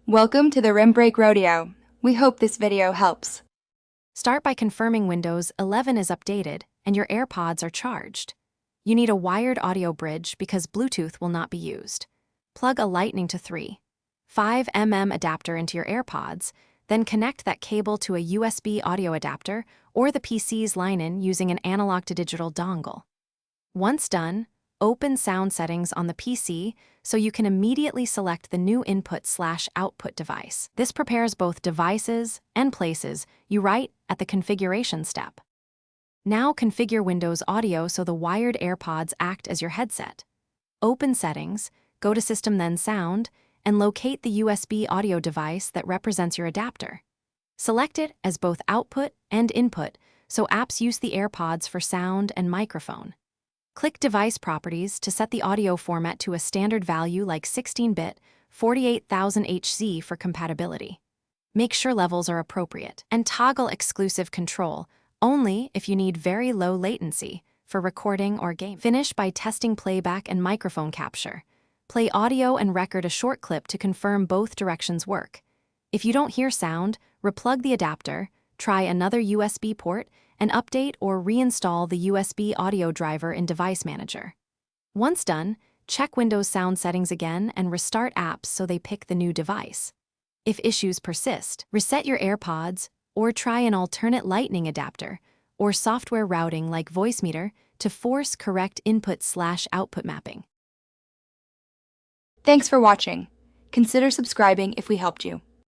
Welcome to the Rim Break Rodeo. We hope this video helps. Start by confirming Windows 11 is updated and your AirPods are charged. You need a wired audio bridge because Bluetooth will not be used. Plug a Lightning to 3.5mm adapter into your AirPods, then connect that cable to a USB audio adapter or the PC's line-in using an analog-to-digital dongle. Once done, open sound settings on the PC so you can immediately select the new input/output device. This prepares both devices and places you right at the configuration step. Now configure Windows Audio so the wired AirPods act as your headset. Open Settings, go to System then Sound, and locate the USB audio device that represents your adapter. Select it as both output and input so apps use the AirPods for sound and microphone. Click Device Properties to set the audio format to a standard value like 16-bit, 48,000 Hz for compatibility. Make sure levels are appropriate, and toggle Exclusive Control only if you need very low latency for recording or game. Finish by testing playback and microphone capture. Play audio and record a short clip to confirm both directions work. If you don't hear sound, replug the adapter, try another USB port, and update or reinstall the USB audio driver in Device Manager. Once done, check Windows sound settings again and restart apps so they pick the new device. If issues persist, reset your AirPods or try an alternate Lightning adapter or software routing like VoiceMeter to force correct input/output mapping. Thanks for watching. Consider subscribing if we helped you.